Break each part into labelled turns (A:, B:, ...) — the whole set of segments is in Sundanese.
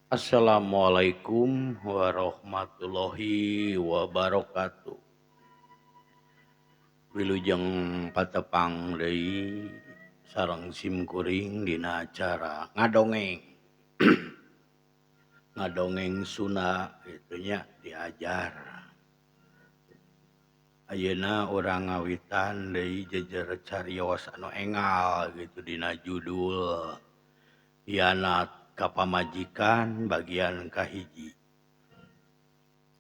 A: Assalamualaikum warahmatullahi wabarakatuh. Wilujeng patepang deui sareng simkuring dina acara ngadongeng. Ngadongeng Sunda kitu nya diajar. Ayeuna urang ngawitan deui jejer carios anu engal gitu dina judul Hianat ka Pamajikan bagian kahiji.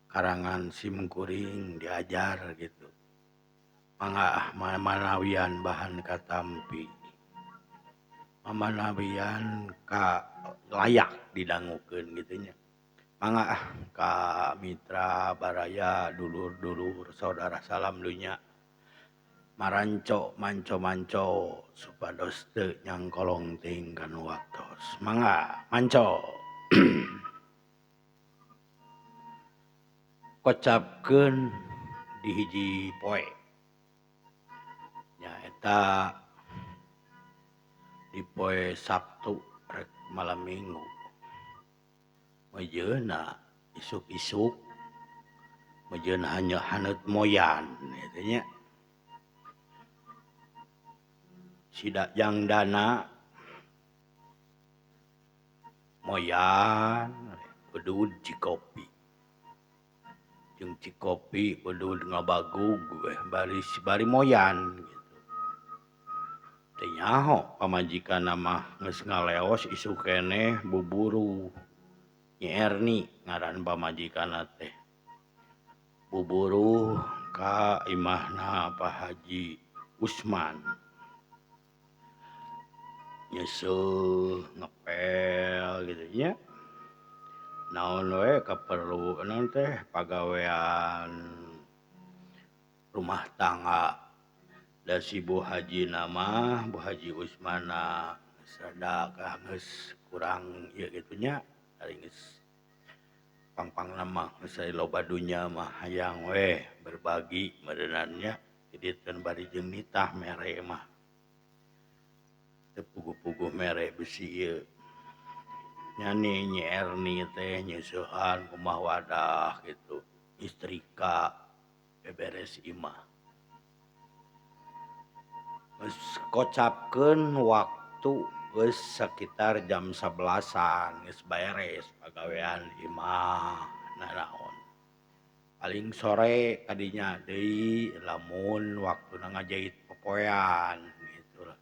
A: Karangan simkuring diajar gitu. Mangga manawian bahan katampi. Manawian ka layak didangukeun gitu nya. Mangga ka mitra baraya dulur-dulur saudara salam dunya. Maranco manco supados teu nyangkolong teuing kana waktos. Mangga manco. Kocapkeun di hiji poe. Nyaeta di poe Sabtu rek malam Minggu. Mejeuna isuk-isuk mejeuna hanya haneut moyan kitu nya. Sida jangdana moyan udud cikopi. Jeung cikopi udud ngabagug bari moyan gitu. Teu nyaho pamajikanna mah geus ngaleos isuk keneh buburu. Nyi Erni ngaran pamajikanna teh. Buburu ka imahna Pak Haji Usman. Nyeuseul ngepel gitu nya. Naon we kaperlu naon teh pagawean rumah tangga. Da si Bu Haji nama Bu Haji Usmana sada geus kurang ieu kitu nya ari geus pangpangna mah geus loba dunya mah hayang we berbagi meureunana nya didieun bari jeung nitah mere mah teu puguh-puguh mere besi ieu nyani Nyi Erni teh nyeusehan kumaha wadah gitu istrika beberes imah. Geus kocapkeun waktu geus sakitar jam 11-an geus beres pagawean imah nanaon. Paling sore kadinya deui lamun waktuna ngajait popoean gitu lah.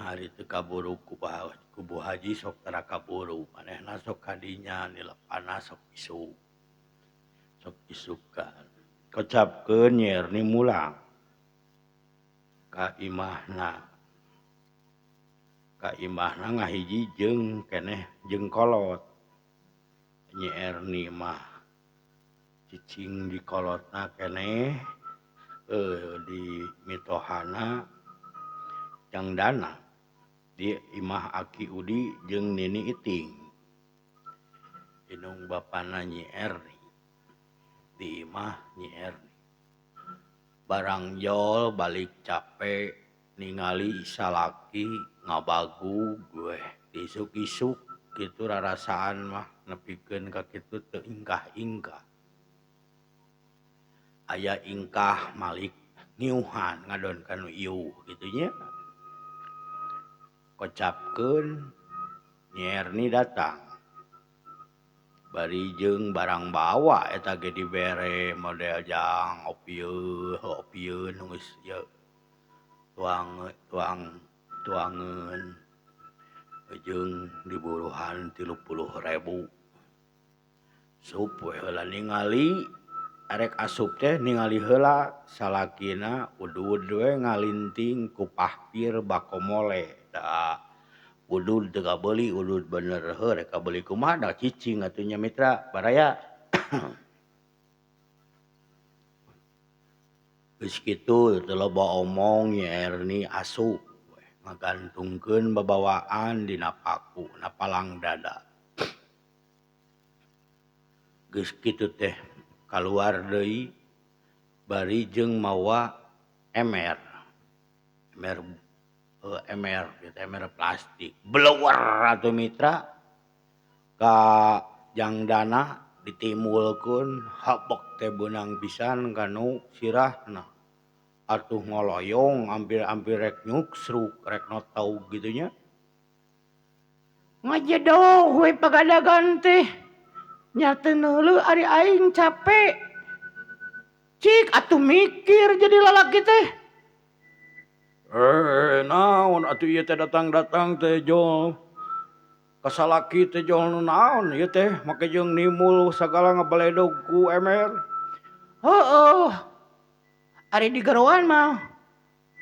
A: Hari teu kaburu ku Bu Haji sok tara kaburu manehna sok kadinya nilepana sok isuk. Sok isukan. Kocapkeun Nyi Erni mulang ka imahna ngahiji jeung keneh jeung kolot. Nyi Erni mah cicing di kolotna keneh di mitohana Jangdana di imah Aki Udi jeung Nini Iting. Inung bapana Nyi Erni di imah Nyi Erni. Barang jol balik capek ningali salaki ngabagug weh isuk-isuk kitu rarasaan mah nepikeun ka kitu teu ingkah-ingkah. Aya ingkah malik ngiuhan ngadon kanu iuh kitu nya. Kocapkeun Nyi Erni datang. Bari jeung barang bawa eta ge dibere model jang opieun geus ieu tuangeun jeung diburuhan 30.000. Sup we heula ningali arek asup teh ningali heula salakina udud we ngalinting ku pahpir bakomole da udud teu kabeuli udud bener rek kabeuli kumaha da cicing atuh nya mitra baraya. Geus kitu teu loba omong Nyi Erni asup ngagantungkeun babawaan dina paku na palang dada. Geus kitu teh kaluar deui bari jeung mawa emer ember plastik blower atuh mitra ka jangdana ditimulkeun habek teh beunang pisan kanu sirahna atuh ngoloyong hampir-hampir rek nyuksruk rek notau gitunya ngajedog we pagadagan teh nya teu neuleuh ari aing capek cik atuh mikir jadi lalaki teh naon atuh ieu teh datang-datang teh jol kasalaki teh jol naon ieu teh make jeung nimul sagala ngabaledog ku emer heueuh ari di garoan mah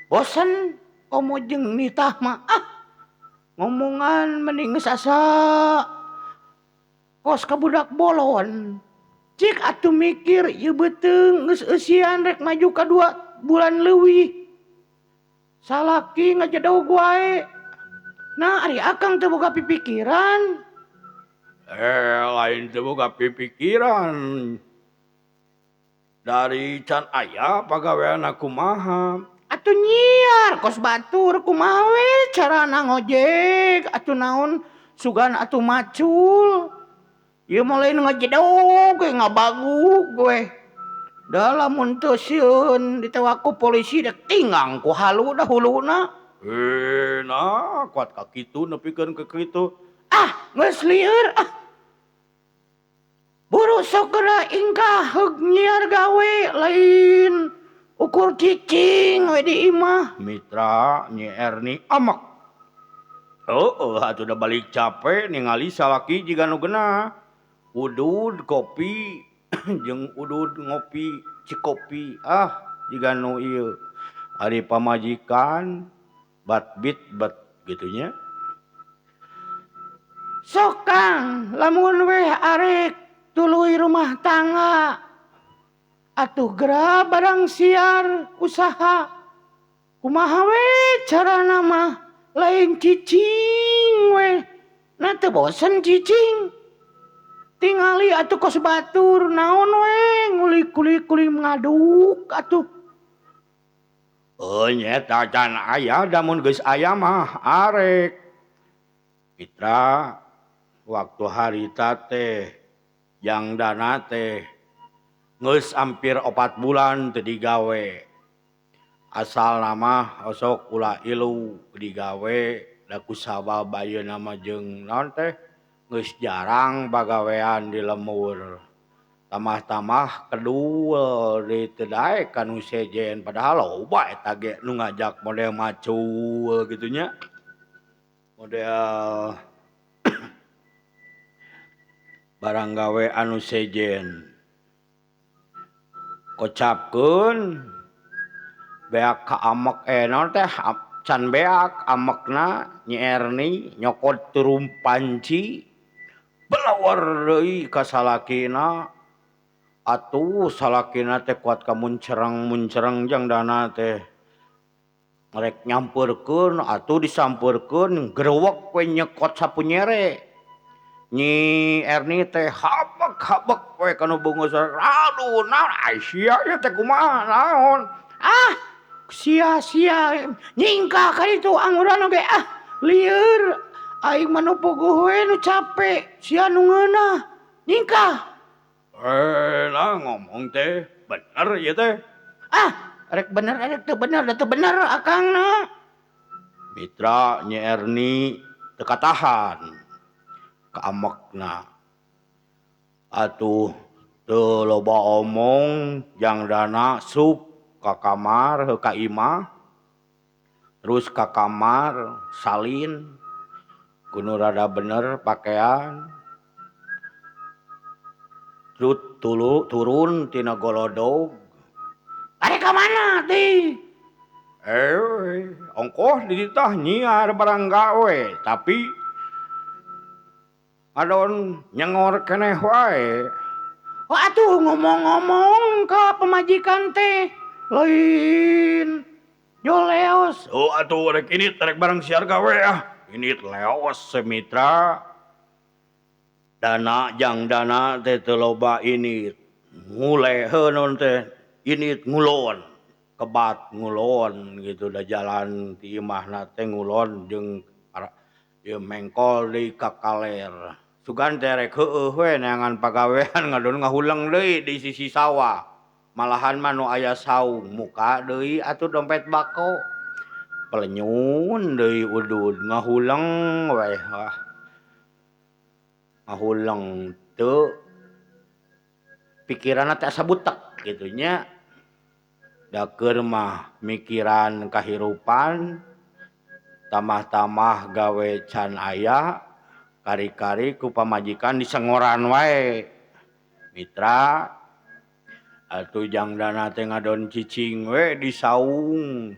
A: bosen komo jeung nitah mah ngomongan mending geus asa kos ka budak bolon cik atuh mikir ieu beuteung geus eusian rek maju ka 2 bulan leuwih salaki ngajedog wae nah ari akang teu boga pipikiran lain teu boga pipikiran dari can aya pagawean kumaha atuh nyiar kos batur kumaha we carana ngojek atuh naon sugan atuh macul ieu mah lain ngajedog we ngabaguk we da lamun teu sieun ditewaku polisi dek tinggang ku halu da huluna nah kuat ka kitu nepikeun ke kitu geus lieur buru sok geura ingkah heug nyiar gawe lain ukur cicing we di imah mitra Nyi Erni amak atuh da balik capek ningali salaki jiga nu geunah udud kopi jeung udud ngopi cikopi jiga nu ieu ari pamajikan batbit bat gitunya sok Kang lamun we arek tuluy rumah tangga atuh geura barang siar usaha kumaha we carana mah lain cicing we na teu bosen cicing tingali atuh kos batur naon we ngulik-kulik ngaduk atuh nyeta can aya damun geus aya mah arek mitra waktu harita teh jangdana teh geus hampir 4 bulan teu digawe asal nama osok ulah ilu digawe da kusabab ayeuna mah jeung naon teh geus jarang bagawean di lemur tamah-tamah kedua di teu daek kanu sejen padahal loba eta ge nu ngajak model macul gitunya model barang gawe anu sejen kocapkeun beak ka amek naon teh can beak amekna Nyi Erni nyokot turum panci belawar deui ka salakina atuh salakina teh kuat ka muncereng jangdana teh rek nyampeurkeun atuh disampeurkeun grewek we nyekot sapunyere Nyi Erni teh habek we kanu beungeus aduh naon sia ieu teh kumaha naon sia-sia nyingkah ka ditu angguran oge lieur aing mah nu puguh we nu capek sia nu ngeunah nyingkah lah ngomong teh bener ieu teh rek bener rek teu bener da teu bener akangna mitra Nyi Erni teu katahan ka amekna atuh teu loba omong jangdana sup ka kamar heuh ka imah terus ka kamar salin kudu rada bener pakean terus turun tina golodog are ka mana teh ongkoh di ditu nyiar barang gawe tapi adon nyengor keneh wae atuh ngomong-ngomong ka pemajikan teh lain yo leos atuh rek ini rek barang siar gawe ini leos semitra dana jangdana teh teu loba ini nguleheuh naon teh ini ngulon kebat ngulon gitu da jalan ti imahna teh ngulon jeung ieu mengkol deui ka kaler. Sugan teh rek heueuh we neangan pagawean ngadon ngahuleng deui di sisi sawah. Malahan mah nu aya saung muka deui atuh dompet bako. Pelenyun deui udud ngahuleng we wah. Ngahuleng teu pikiranna teh asa butek kitu nya. Da keur mah mikiran kahirupan tamah-tamah gawe can aya kari-kari ku pamajikan disengoran wae mitra atuh jangdana teh ngadon cicing we di saung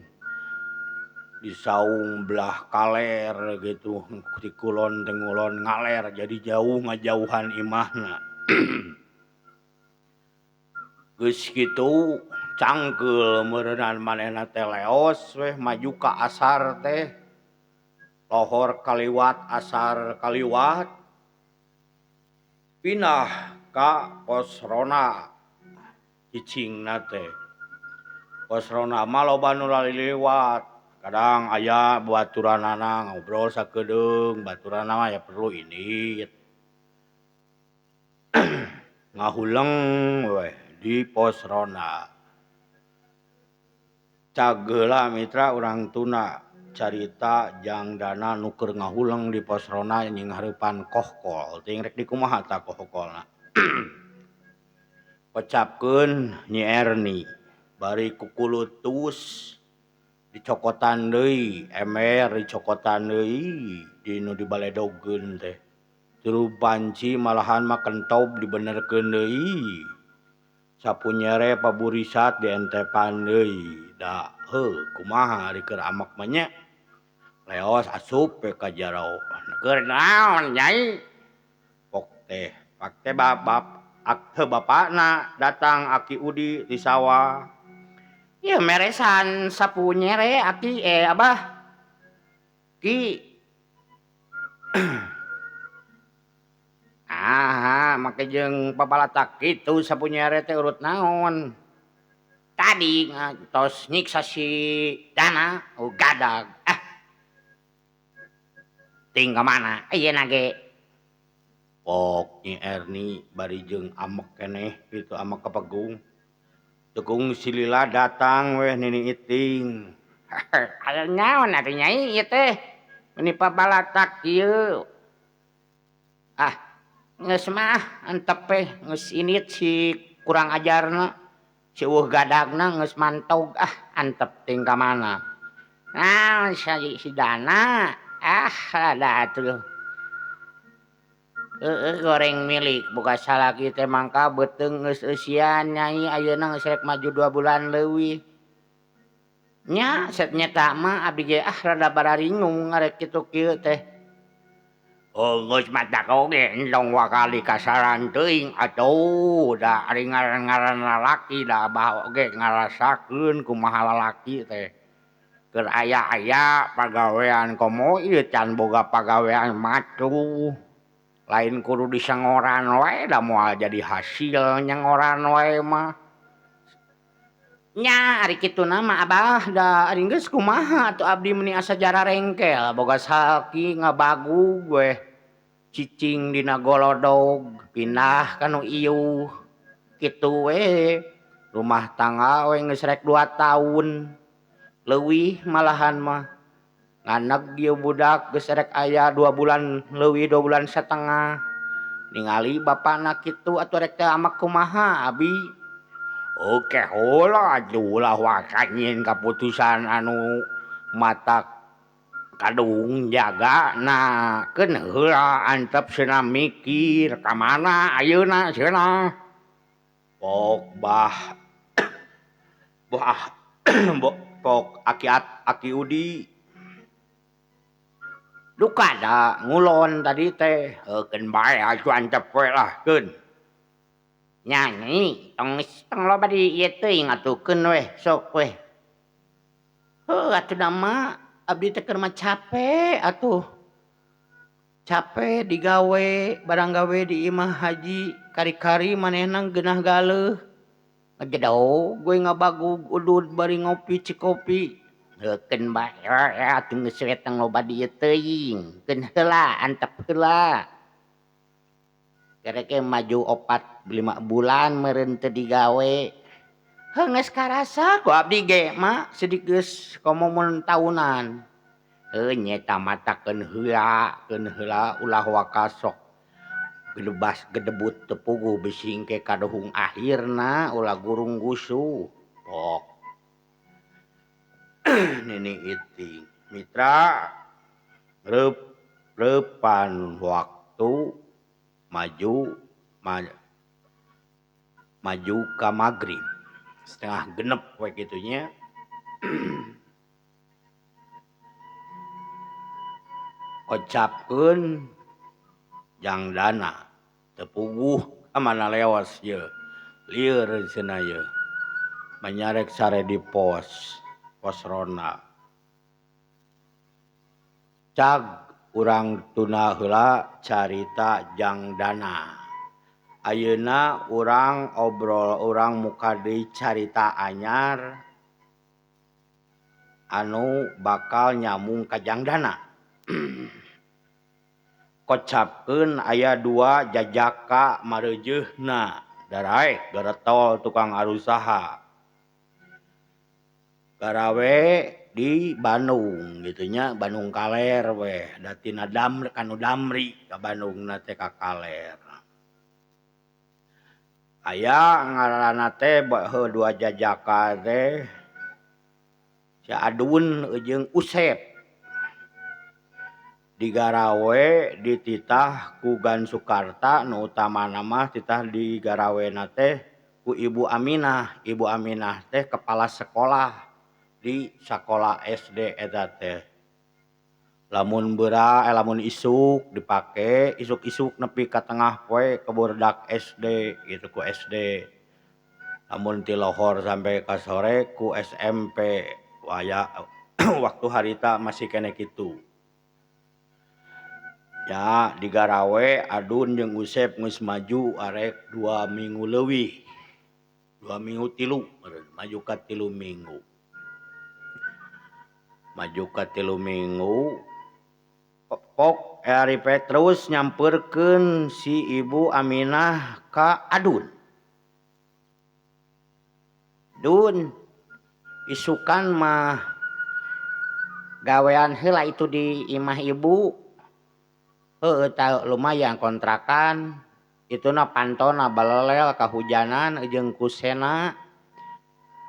A: belah kaler gitu ti kulon teh ngulon ngaler jadi jauh ngajauhan imahna. Geus kitu cangkeul meureunana manehna teh leos weh maju ka asar teh lohor kaliwat asar kaliwat pindah ka pos rona cicingna teh. Pos rona mah loba nu laliwat kadang aya baturanana ngobrol sakedeung baturanna mah ya perlu indit ngahuleng weh di pos rona. Cageula mitra urang tuna carita jangdana nu keur ngahuleng di pos rona nying hareupan kohkol teuing rek dikumaha ta kohkolna. Pecapkeun Nyi Erni bari kukulutus dicokotan deui emer dicokotan deui dinu dibaledogkeun teh. Turu banci malahan mah kentob dibenerkeun deui. Sapunyere paburisat dientepan deui. Da heuh kumaha ari keur amek mah nya. Leos asup we ka jero. Keur naon Nyai? Pok teh pak teh bapakna datang Aki Udi di sawah. Ieu meresan sapunyere Aki Abah. Ki make jeung pabalatak kitu sapunyere teh urut naon? Tadi tos nyiksa si Dana gadag. Ting ka mana? Ayeuna ge. Pok Nyi Erni bari jeung amek keneh kitu amek kapegung. Tegung si Lila datang weh Nini Iting. Aya naon atuh Nyai ieu teh? Meni pabalatak ieu. Geus mah antep we geus init si kurang ajarna. Si eueuh gadagna geus mantog antep ting ka mana. Naon si Dana? Da atuh. Goreng milik boga salaki teh mangka beuteung geus eusian Nyai ayeuna geus rek maju 2 bulan leuwih. Nya nyata mah abdi ge rada bararingung ngarek kitu kieu teh. Geus matak oge endong wakali kasaran teuing atuh da ari ngaran-ngaran lalaki da Abah oge ngarasakeun kumaha lalaki teh. Keur aya pagawean komo ieu can boga pagawean matuh. Lain kudu disengoran wae da moal jadi hasil nyengoran wae mah. Nya ari kituna mah Abah da ari geus kumaha atuh abdi meni asa jara rengkel boga salaki ngabagug we. Cicing dina golodog pindah ka nu ieuh. Kitu we. Rumah tangga we geus rek 2 taun. Leuwih malahan mah. Nganeg ieu budak geus rek aya 2 bulan leuwih 2 bulan satengah. Ningali bapana kitu atuh rek teu amek kumaha abi. Oke heula atuh ulah wakanyin kaputusan anu matak kadung jaga keun heula antep seunah mikir ka mana ayeuna seunah. Pok Pok Aki Udi. Duka da ngulon tadi teh. Keun bae atuh antep we lah keun. Nyai tong loba di ieu teuing atuh keun weh sok weh. Atuh da mah abdi teh keur mah cape atuh. Cape digawe barang gawe di imah haji kari-kari manehna geunah galeuh.
B: Ngejadau gue ngabagug udud bari ngopi cikopi. Heukeun bae atuh geus we tang loba dieu teuing. Keun heula antep heula. Kereke maju 4-5 bulan meureun teu digawe. Geus karasa ku abdi ge mah sidik geus komo mun tahunan. Nya eta mata keun heula ulah wakasok gedebas gedebut teu puguh bisi engke kadohung akhirna ulah gurung gusu. Pok nini iting mitra reupan waktu maju maju ka magrib setengah genep we kitunya. Ocapkeun jangdana teu puguh ka mana leos ieu lieur cenah ieu manyarek sare di pos ronda. Cag urang tuna heula carita jangdana. Ayeuna urang muka deui carita anyar anu bakal nyambung ka jangdana. Kocapkeun aya 2 jajaka mareujeuhna daraek garetol tukang arusaha. Garawe di Bandung gitu nya, Bandung Kaler we da tina kanu Damri ka Bandungna teh ka Kaler. Aya ngaranna teh 2 jajaka teh si Adun jeung Usep. Digarawe dititah ku Gan Sukarta nu utamana mah titah digarawena teh ku Ibu Aminah. Ibu Aminah teh kepala sekolah di sakola SD eta teh. Lamun lamun isuk dipake isuk-isuk nepi ka tengah poe ke budak SD gitu ku SD. Lamun ti lohor sampai ka sore ku SMP. Waya waktu harita masih kene kitu. Ya digarawe Adun jeung Usep geus maju arek 2 minggu leuwih. 2 minggu 3 maju ka 3 minggu. Maju ka 3 minggu pok ari Petrus nyamperkeun si Ibu Aminah ka Adun. Dun isukan mah gawean heula itu di imah ibu. Heueuh tah lumayan kontrakan ituna pantona balelel kahujanan jeung kusena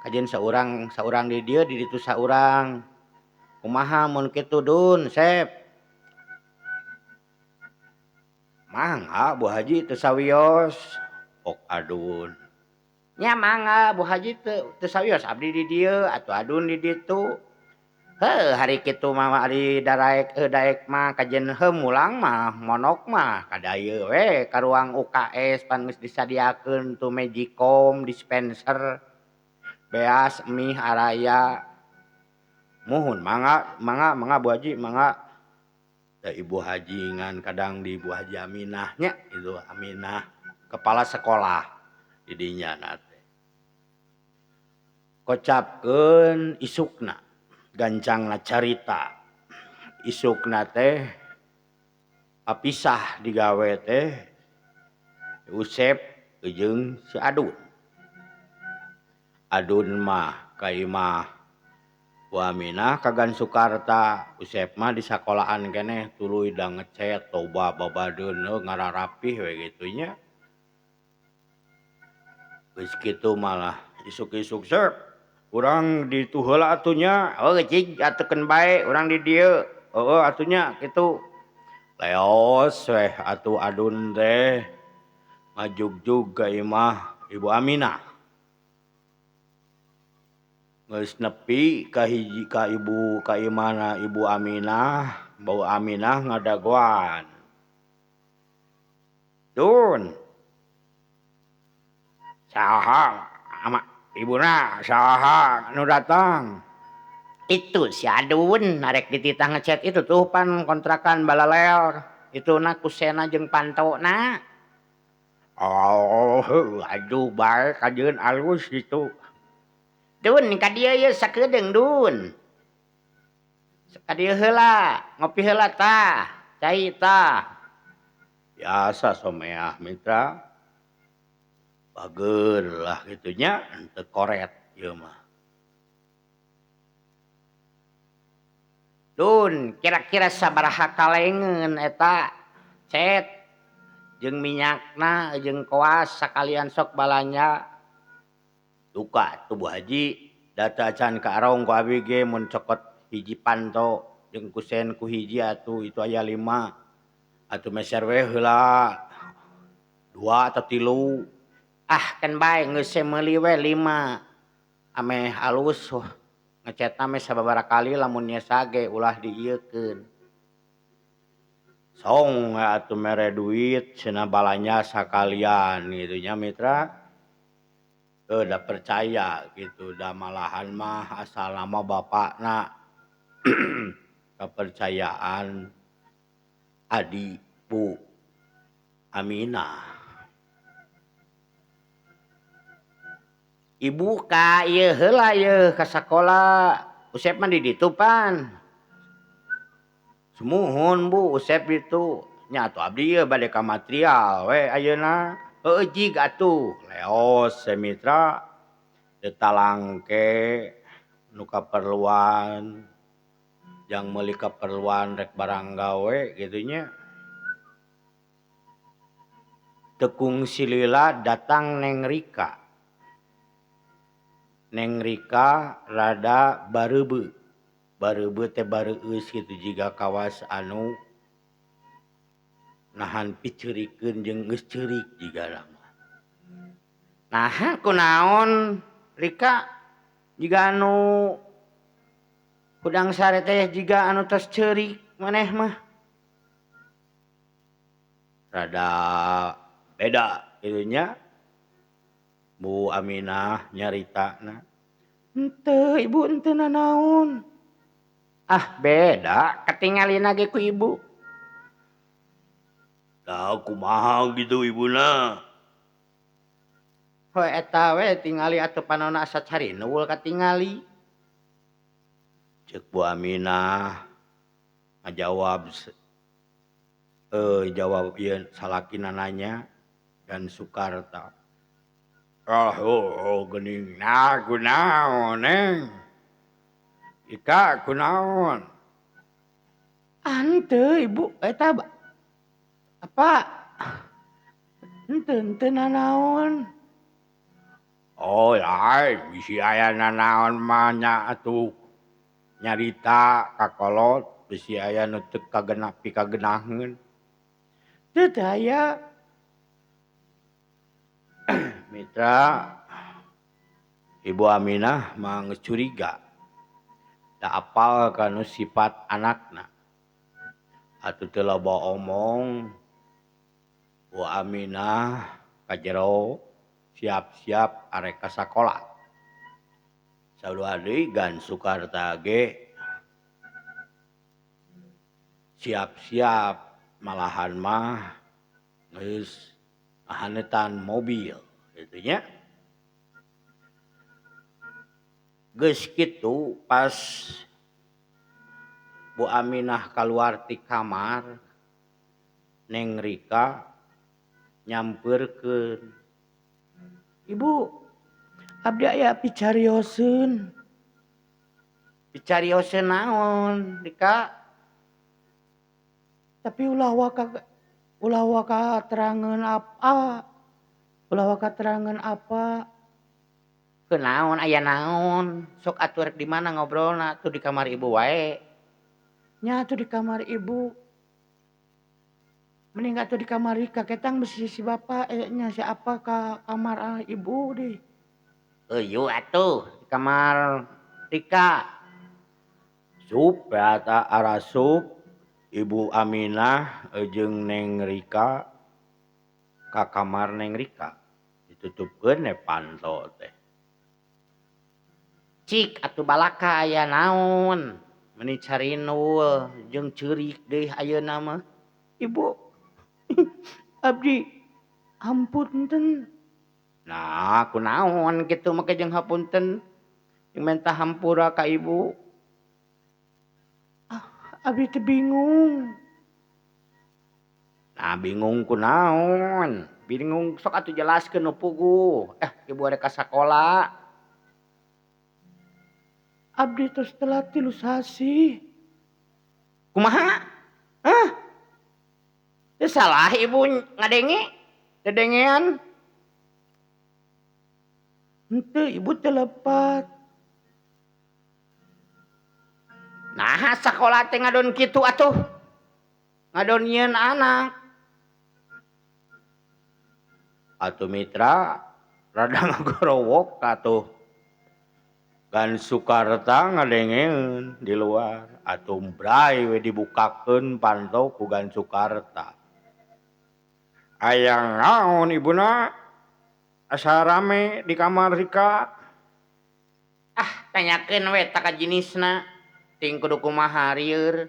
B: kajen saurang di dieu di ditu saurang. Kumaha mun kitu Dun Sep? Mangga Bu Haji teu sawios. Pok Adun. Nya mangga Bu Haji teu sawios abdi di dieu atuh Adun di ditu. Hari kitu mah ari daek mah kajen heuh mah monok mah kadayeu we ka ruang UKS pan geus disadiakeun tu Magicom dispenser beas mie araya. Muhun mangga Bu Haji mangga. Da Ibu Haji ngan kadang di Ibu Haji Aminah nya itu Aminah kepala sekolah di dinya teh. Kocapkeun isukna gancangna carita. Isukna teh apisah digawe teh Usep jeung si Adun. Adun mah ka imah Bu Aminah ka Gan Sukarta. Usep mah di sakolahan keneh tuluy da ngecet toba babadeun ngararapih we kitu nya. Geus kitu malah isuk-isuk Sep urang di ditu heula atuh nya. Cing atukeun bae urang di dieu. Heueuh atuh nya kitu. Leos weh atuh Adun teh ngajugjug ka imah Ibu Aminah. Geus nepi ka imahna Ibu Aminah, Bu Aminah ngadagoan. Dun. Saha ibuna saha nu datang? Itu si Adun arek dititah ngechat itu tuh pan kontrakan balalel. Itu na kusena jeung pantona. Oh, aduh bae kajeun alus gitu. Dun ka dieu ye sakedeung dun. Ka dieu heula, ngopi heula tah. Cai tah. Biasa someah mitra. Bageur lah gitunya teu koret ieu mah. Dun, kira-kira sabaraha kalengeun eta? Cet jeung minyakna jeung koas sakalian sok balanja. Duka tuh Bu Haji, data acan ka arong ku abi ge mun cokot hiji panto jeung kusen ku hiji atuh itu aya 5. Atuh meser we heula 2 atau 3. Ah kan bae geus meuli we 5. Ame halus ngecetna me sababaraha kali lamun nya sage ulah diieukeun. Song atuh mere duit cenah balanja sakalian gitu nya mitra. Da percaya gitu, da malahan mah asal nama bapakna kepercayaan Adi Bu Aminah. Ibu ka ieu heula ieu ka sakola. Usep mah di ditu pan. Sumuhun Bu Usep itu. Nya atuh abdi ieu bade ka material we ayeuna. Heueuh jig atuh. Leos mitra. Teu talangke nu kaperluan. Jang meuli kaperluan rek barang gawe gitu nya. Tekung silila datang Neng Rika. Neng Rika rada bareubeu. Bareubeu teh bareueus kitu jiga kawas anu nahan piceurikeun jeung geus ceurik jigana mah. Naha kunaon Rika jiga anu hudang sare teh jiga anu tos ceurik maneh mah. Rada beda kitu nya. Bu Aminah nyaritana. Henteu ibu henteu nanaon. Ah beda katingalin lagi ku ibu.
A: Da kumaha gitu ibuna?
B: Hoe eta we tingali atuh panonna asa cari neul katingali.
A: Cek Bu Aminah ngajawab jawab ieu salakina nanya dan Sukarta. Geuning nah kunaon Neng? Ika kunaon?
B: Henteu ibu eta apa? Henteu nanaon.
A: Oh lain bisi aya nanaon mah nya atuh nyarita kakolot bisi aya nu teu kagenah pikagenaheun.
B: Teu daya.
A: Mitra Ibu Aminah mah geus curiga. Da apal kanu sifat anakna. Atuh teu loba omong. Bu Aminah ka jero siap-siap arek ka sakola. Sadua deui gan Sukarta ge siap-siap malahan mah geus ahanetan mobil gitu nya. Geus kitu pas Bu Aminah kaluar ti kamar Neng Rika nyampeurkeun. Ibu, abdi aya picarioseun. Picarioseun naon, Rika? Tapi ulah waka terangeun apa? Ulah waka terangeun apa? Kenaon aya naon? Sok atuh rek di mana ngobrolna? Tuh di kamar ibu wae. Nya tuh di kamar ibu. Mending atuh di kamar Rika ketang besi si bapak nya si apa ka kamar ibu deh. Eueuh atuh di kamar Rika. Sup eta arasup Ibu Aminah jeung Neng Rika ka kamar Neng Rika. Ditutupkeun panto teh.
B: Cik atuh balaka aya naon? Meuni carinul jeung ceurik deui ayeuna mah. Ibu. Abdi
C: Hampunten.
B: Nah kunaon kitu make jeung hapunten jeung minta hampura ka ibu.
C: Abdi teu bingung.
B: Nah bingung kunaon? Bingung sok atuh jelaskeun nu puguh. Ibu rek ka sakola.
C: Abdi tos telat 3 sasi.
B: Kumaha? Hah? Teu salah ibu ngadenge? Dedengean?
C: Henteu ibu teu lepat.
B: Nah sakola teh ngadon kitu atuh. Ngadon nyieun anak. Atuh mitra rada ngagorowok atuh. Gan Sukarta ngadengeun di luar. Atuh bray we dibukakeun pantau ku Gan Sukarta. Aya naon ibuna? Asa rame di kamar Rika? Tanyakeun we ta ka jinisna. Ting kudu kumaha rieur.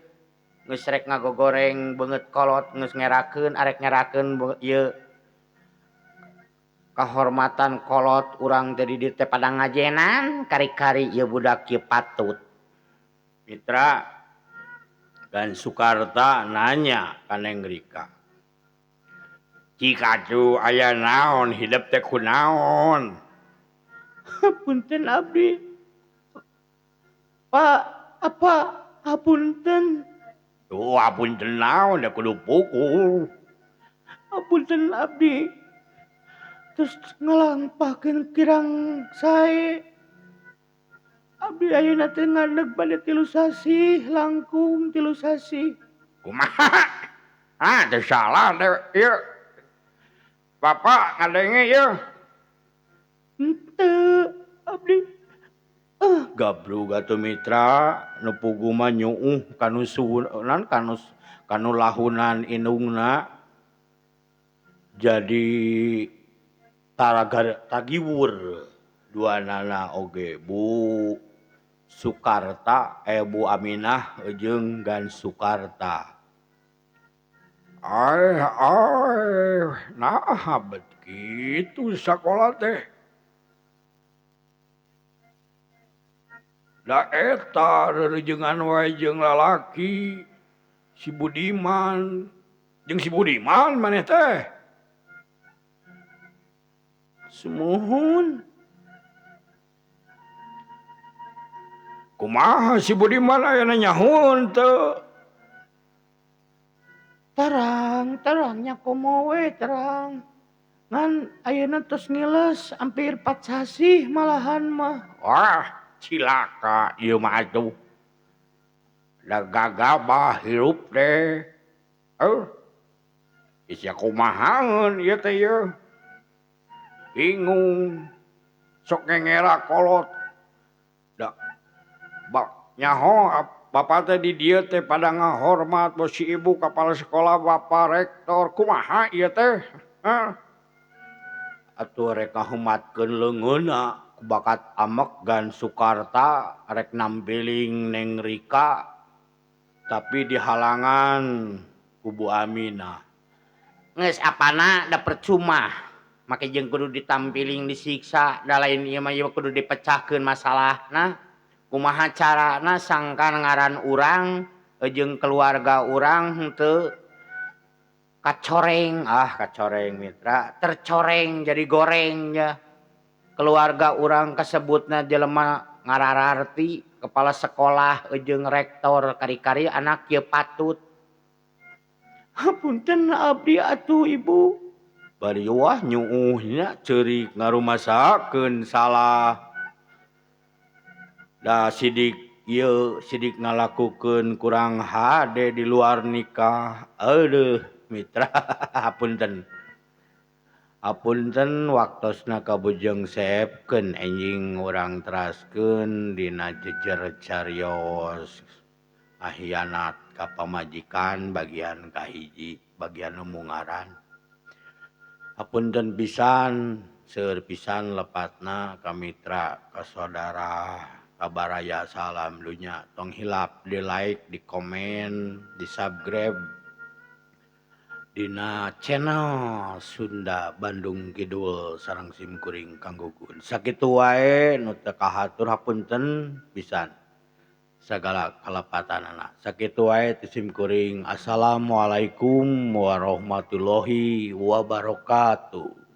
B: Geus rek ngagogoreng beungeut kolot geus ngerakeun arek ngerakeun ieu kahormatan kolot urang teh di dieu teh pada ngajenan kari-kari ieu budak ieu patut. Mitra Gan Sukarta nanya ka Neng Rika. Cik atuh aya naon hideep teh kunaon?
C: Hapunten abdi. Pak, apa? Hapunten.
B: Tuh hapunten naon da kudu pukul.
C: Hapunten abdi. Terus ngalampahkeun kirang sae. Abdi ayeuna teh ngandeg bade 3 sasi, langkung 3 sasi.
B: Kumaha? Teu salah teh ieu. Bapak ngadenge ieu.
C: Henteu, abdi.
B: Gabrug atuh mitra nu puguh mah nyuuh kanu suhunan kanu lahunan indungna jadi tagiwur duanana oge Bu Sukarta Bu Aminah jeung Gan Sukarta. Naha bet kitu sakola teh. Da eta reureungan wae jeung lalaki si Budiman jeung si Budiman maneh teh.
C: Sumuhun.
B: Kumaha si Budiman aya nanyahun teu?
C: Terangnya komo we terang. Ngan ayeuna tos ngiles hampir 4 sasi malahan mah.
B: Wah, cilaka ieu mah atuh. Da gagabah hirup teh. Isi kumahaeun ieu teh ieu. Bingung. Sok ngengera kolot. Da nyaho bapak teh di dieu teh pada ngahormat bos si ibu kepala sekolah bapak rektor. Kumaha ieu teh? Atuh rek ngahumatkeun leungeunna ku bakat amek Gan Sukarta rek nampiling Neng Rika tapi dihalangan ku Bu Aminah. Geus apana da percuma make jeung kudu ditampiling disiksa da lain ieu mah ieu kudu dipecahkeun masalahna. Kumaha carana sangkan ngaran urang jeung keluarga urang henteu kacoreng mitra tercoreng jadi goreng ya. Keluarga urang kasebutna jelema ngarararti kepala sekolah jeung rektor kari-kari anak ieu patut.
C: Hapunten abdi atuh ibu.
B: Bari wah nyuuhnya ceurik ngarumasakeun salah. Da sidik ngalakukeun kurang hade di luar nikah. Aduh mitra Hapunten waktosna kabujeng seepkeun enjing urang teraskeun dina jejer carios ahianat ka pamajikan bagian kahiji bagian numungaran. Hapunten pisan seueur pisan lepatna ka mitra ka saudara kabaraya salam dunya tong hilap di like di komen di subscribe
A: dina channel Sunda Bandung Kidul sareng simkuring kanggugun. Sakitu wae nu teu kahatur hapunten pisan sagala kalepatanana. Sakitu wae ti simkuring. Assalamualaikum warahmatullahi wabarakatuh.